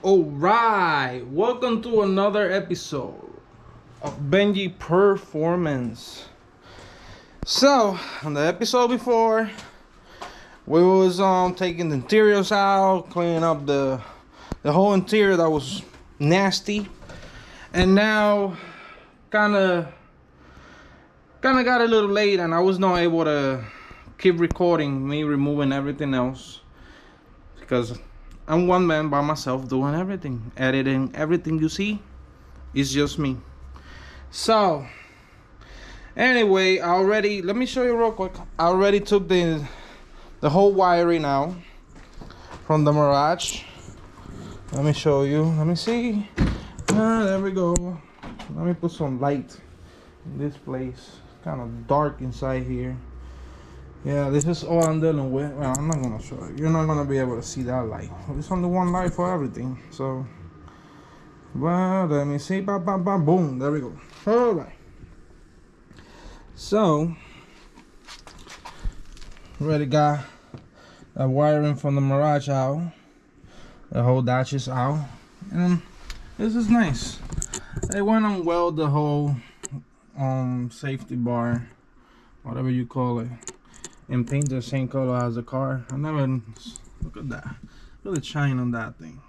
Alright, welcome to another episode of Benji Performance. So, on the episode before, we was taking the interiors out, cleaning up the whole interior that was nasty. And now kinda got a little late and I was not able to keep recording me removing everything else because I'm one man by myself doing everything, editing everything you see is just me. So anyway, let me show you real quick. I already took the whole wiring out from the Mirage. Let me show you. Let me see. There we go. Let me put some light in this place. Kind of dark inside here. Yeah, this is all I'm dealing with. Well, I'm not gonna show you. You're not gonna be able to see that light. There's only one light for everything. So, well, let me see. Bam, bam, bam, boom. There we go. All right. So, already got that wiring from the Mirage out. The whole dash is out, and this is nice. They went and weld the whole safety bar, whatever you call it, and paint the same color as the car. I never look at that. Really shine on that thing.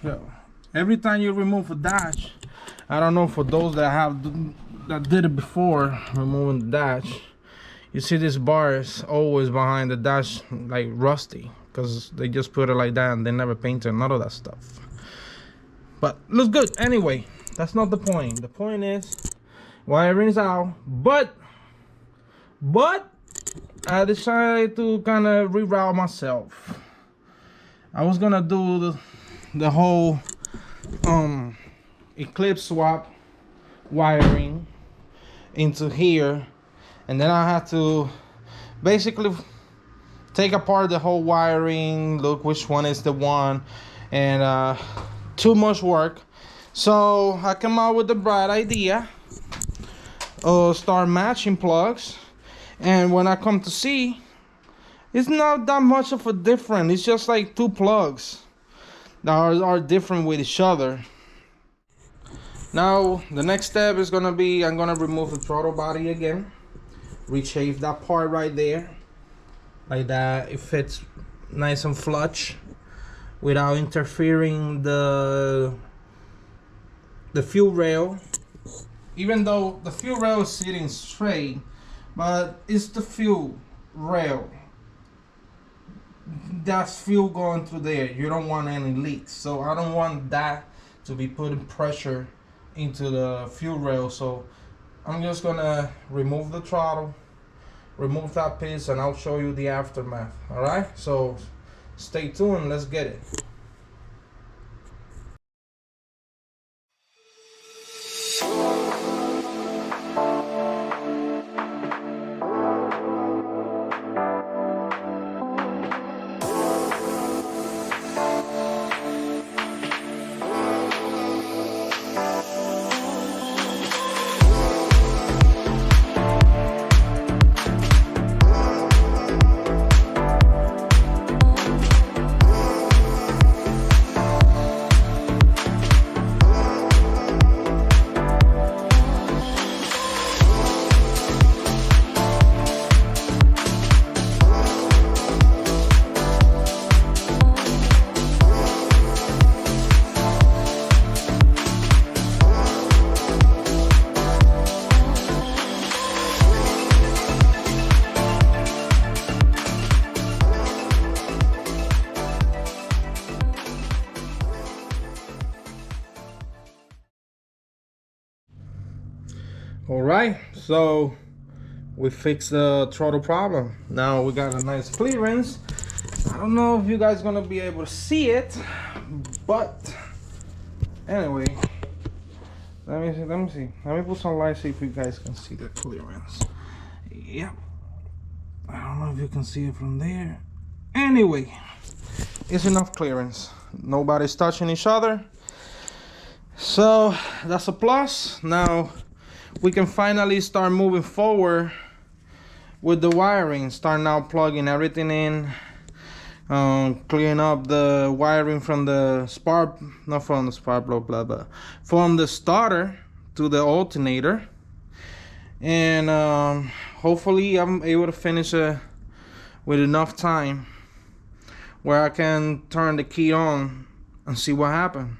Yo, every time you remove a dash, I don't know for those that did it before removing the dash, you see this bar is always behind the dash like rusty because they just put it like that and they never painted none of that stuff. But looks good anyway. That's not the point. The point is wiring's out, but I decided to kind of reroute myself. I was gonna do the whole Eclipse swap wiring into here, and then I had to basically take apart the whole wiring, look which one is the one, and too much work. So I came out with the bright idea of start matching plugs. And when I come to see, it's not that much of a difference. It's just like two plugs that are different with each other. Now the next step is gonna be I'm gonna remove the throttle body again, reshape that part right there, like that. It fits nice and flush without interfering the fuel rail. Even though the fuel rail is sitting straight, but it's the fuel rail. That's fuel going through there. You don't want any leaks. So I don't want that to be putting pressure into the fuel rail. So I'm just gonna remove the throttle, remove that piece, and I'll show you the aftermath. Alright? So stay tuned, let's get it. All right, so we fixed the throttle problem. Now we got a nice clearance. I don't know if you guys gonna be able to see it, but anyway, let me see. Let me put some light, see if you guys can see the clearance. Yep. I don't know if you can see it from there. Anyway, it's enough clearance. Nobody's touching each other. So that's a plus. Now we can finally start moving forward with the wiring. Start now plugging everything in. Clearing up the wiring from the spark, not from the spark plug, blah blah, from the starter to the alternator. And hopefully I'm able to finish it with enough time where I can turn the key on and see what happened.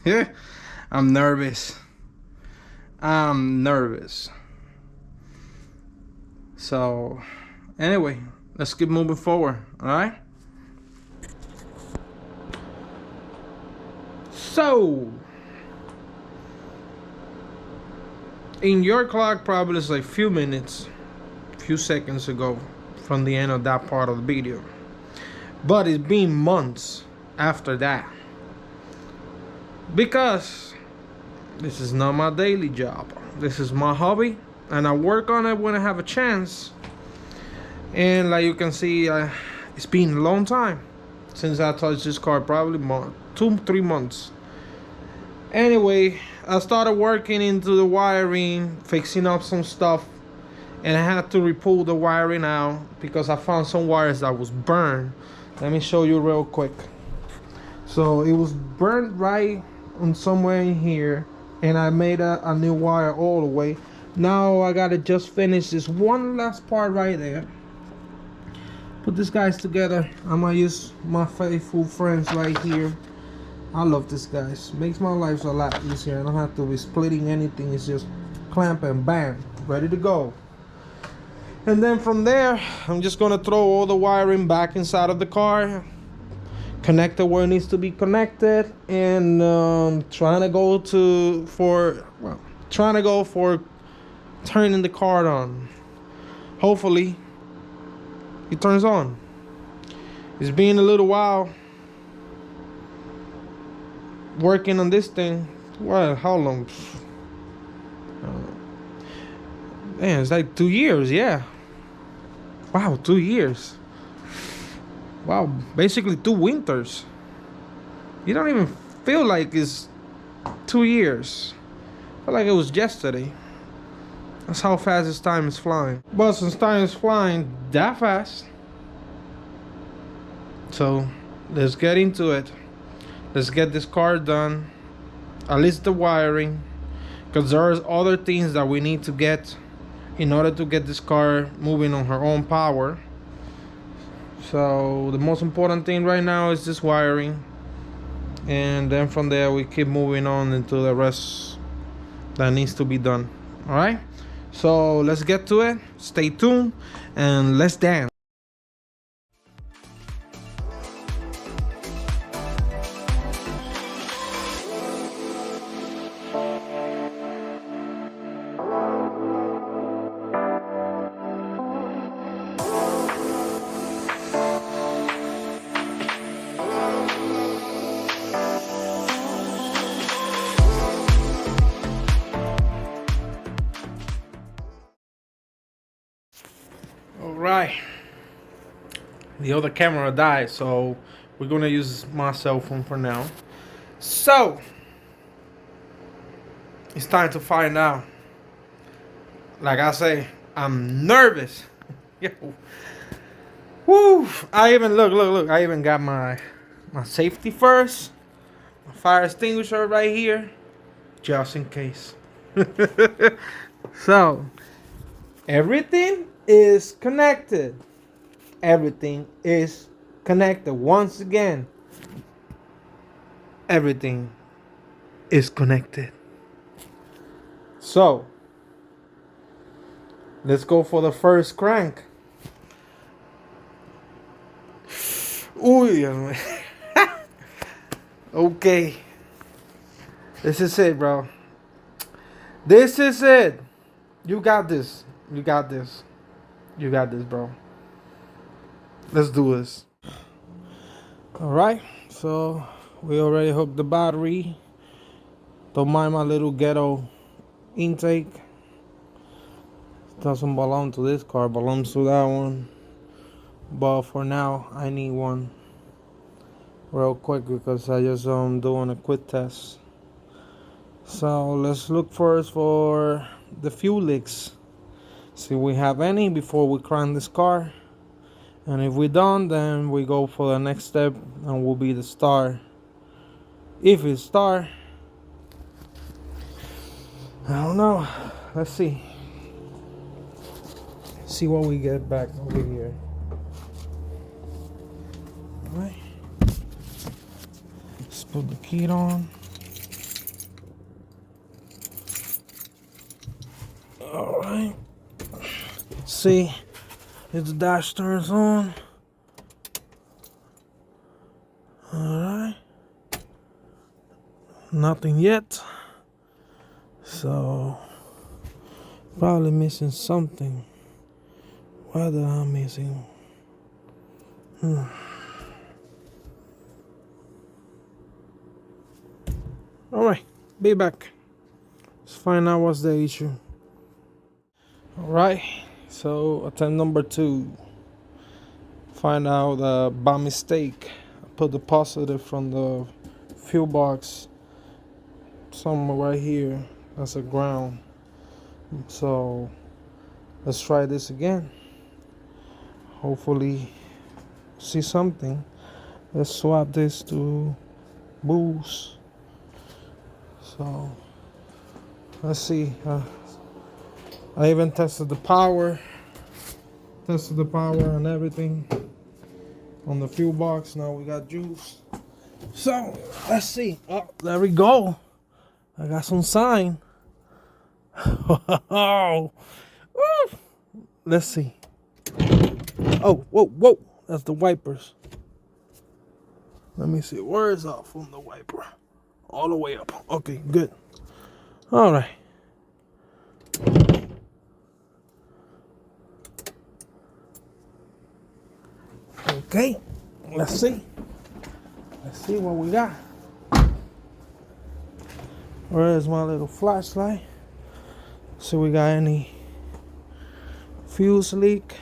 Yeah, I'm nervous. So anyway, let's keep moving forward. All right. So in your clock, probably it's like few seconds ago from the end of that part of the video, but it's been months after that, because this is not my daily job. This is my hobby, and I work on it when I have a chance. And like you can see, it's been a long time since I touched this car, probably 2-3 months. Anyway, I started working into the wiring, fixing up some stuff, and I had to re-pull the wiring out because I found some wires that was burned. Let me show you real quick. So it was burned right on somewhere in here, and I made a new wire all the way. Now I gotta just finish this one last part right there. Put these guys together. I'm gonna use my faithful friends right here. I love this guys. Makes my life a lot easier. I don't have to be splitting anything. It's just clamp and bam, ready to go. And then from there, I'm just gonna throw all the wiring back inside of the car, connect it where it needs to be connected, and trying to go for turning the car on. Hopefully, it turns on. It's been a little while working on this thing. Well, how long? Man, it's like 2 years, yeah. Wow, 2 years. Wow, basically 2 winters. You don't even feel like it's 2 years. I feel like it was yesterday. That's how fast this time is flying. But since time is flying that fast, so let's get into it. Let's get this car done. At least the wiring, because there's other things that we need to get in order to get this car moving on her own power. So the most important thing right now is this wiring, and then from there we keep moving on into the rest that needs to be done. All right, so let's get to it. Stay tuned and let's dance. Alright, the other camera died, so we're gonna use my cell phone for now. So it's time to find out. Like I say, I'm nervous. Yo. Woo! I even look. I even got my safety first, my fire extinguisher right here, just in case. So everything is connected. Everything is connected. Once again, everything is connected. So let's go for the first crank. Ooh. Okay. This is it, bro. This is it. You got this. You got this. You got this, bro. Let's do this. All right. So we already hooked the battery. Don't mind my little ghetto intake. Doesn't belong to this car. Belongs to that one. But for now, I need one real quick because I just doing a quick test. So let's look first for the fuel leaks. See if we have any before we crank this car. And if we don't, then we go for the next step and will be the star. If it's star, I don't know. Let's see. See what we get back over here. Alright. Let's put the key on. Alright. See if the dash turns on. Alright. Nothing yet. So probably missing something. What am I missing? Alright, be back. Let's find out what's the issue. Alright, so attempt number 2. Find out by mistake I put the positive from the fuel box somewhere right here. That's a ground. So let's try this again. Hopefully see something. Let's swap this to boost. So let's see. I even tested the power. And everything on the fuel box. Now we got juice. So let's see. Oh, there we go. I got some sign. Oh, let's see. Oh, whoa. That's the wipers. Let me see. Where is off from the wiper? All the way up. Okay, good. All right. Okay, let's see. Let's see what we got. Where is my little flashlight? See, we got any fuse leak?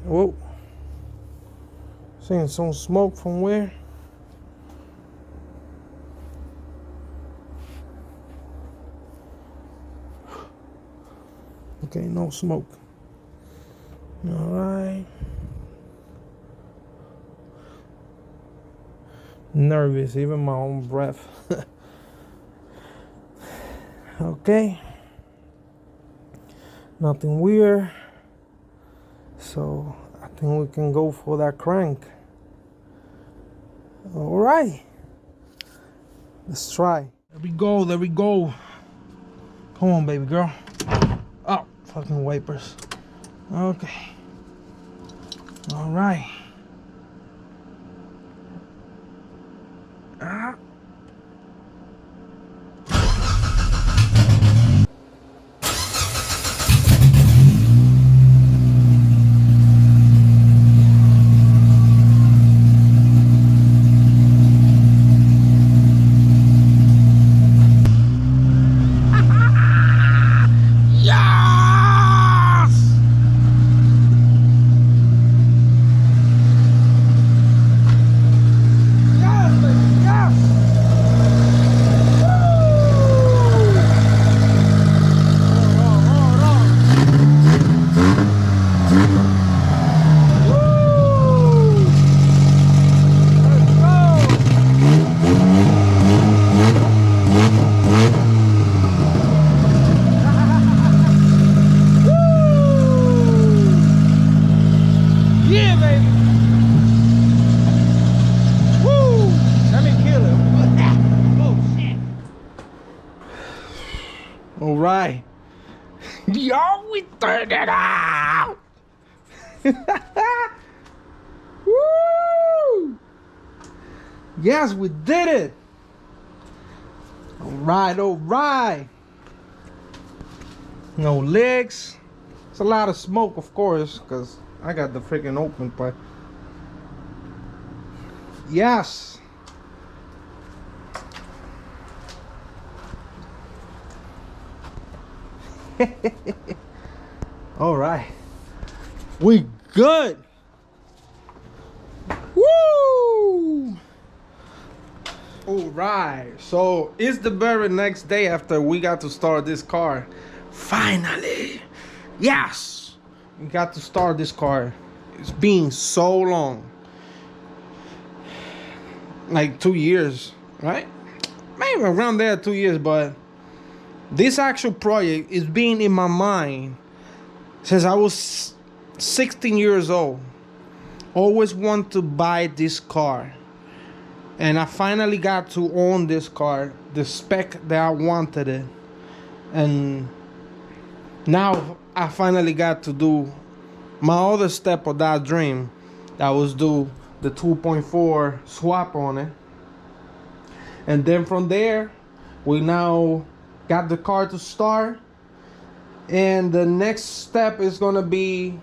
Whoa. Seeing some smoke from where? Okay, no smoke. All right. Nervous, even my own breath. Okay. Nothing weird. So I think we can go for that crank. All right. Let's try. There we go. Come on, baby girl. Oh, fucking wipers. Okay. All right. Ah. All right. Yo, we turned it out. Woo! Yes, we did it. all right. No legs. It's a lot of smoke, of course, because I got the freaking open part. Yes. All right. We good. Woo! All right. So it's the very next day after we got to start this car. Finally. Yes. We got to start this car. It's been so long. Like 2 years, right? Maybe around there 2 years, but this actual project is being in my mind since I was 16 years old. Always want to buy this car. And I finally got to own this car, the spec that I wanted it. And now I finally got to do my other step of that dream. That was do the 2.4 swap on it. And then from there, we now got the car to start. And the next step is gonna be,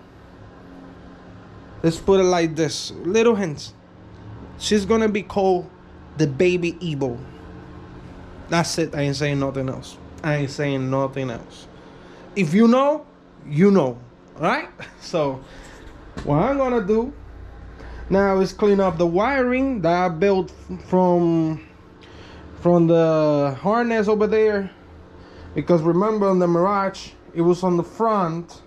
let's put it like this, little hints. She's gonna be called the Baby Evo. That's it. I ain't saying nothing else. I ain't saying nothing else. If you know, you know, right? So what I'm gonna do now is clean up the wiring that I built from the harness over there. Because remember on the Mirage, it was on the front.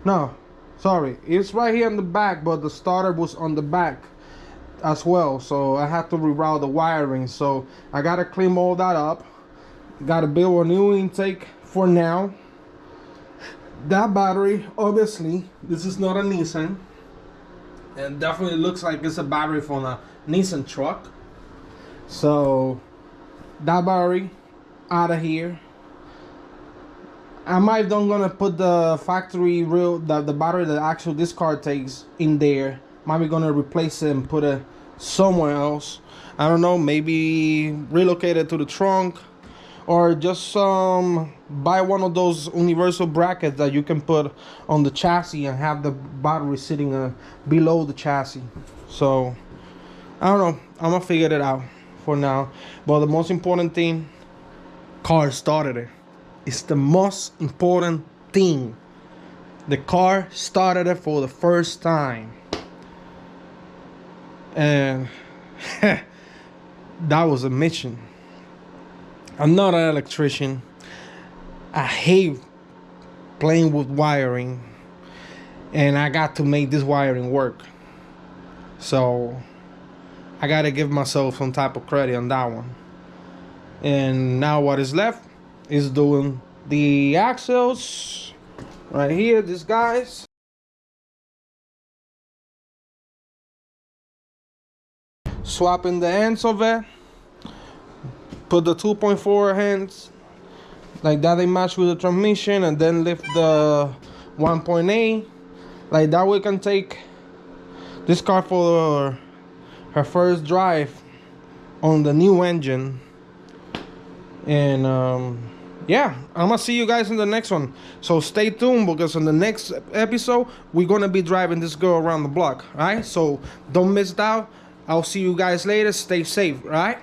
No, sorry, it's right here in the back, but the starter was on the back as well. So I had to reroute the wiring. So I gotta clean all that up. Gotta build a new intake for now. That battery, obviously, this is not a Nissan. And definitely looks like it's a battery from a Nissan truck. So that battery out of here. I might don't gonna put the factory the battery that actually this car takes in there. Might be gonna replace it and put it somewhere else. I don't know, maybe relocate it to the trunk, or just buy one of those universal brackets that you can put on the chassis and have the battery sitting below the chassis. So I don't know, I'm gonna figure it out for now. But the most important thing, car started it. It's the most important thing. The car started it for the first time. And that was a mission. I'm not an electrician. I hate playing with wiring. And I got to make this wiring work. So I gotta give myself some type of credit on that one. And now what is left is doing the axles right here, these guys. Swapping the ends of it. Put the 2.4 hands like that, they match with the transmission, and then lift the 1.8. Like that we can take this car for her first drive on the new engine. And yeah, I'm gonna see you guys in the next one. So stay tuned, because in the next episode we're gonna be driving this girl around the block, right? So don't miss out. I'll see you guys later. Stay safe, right?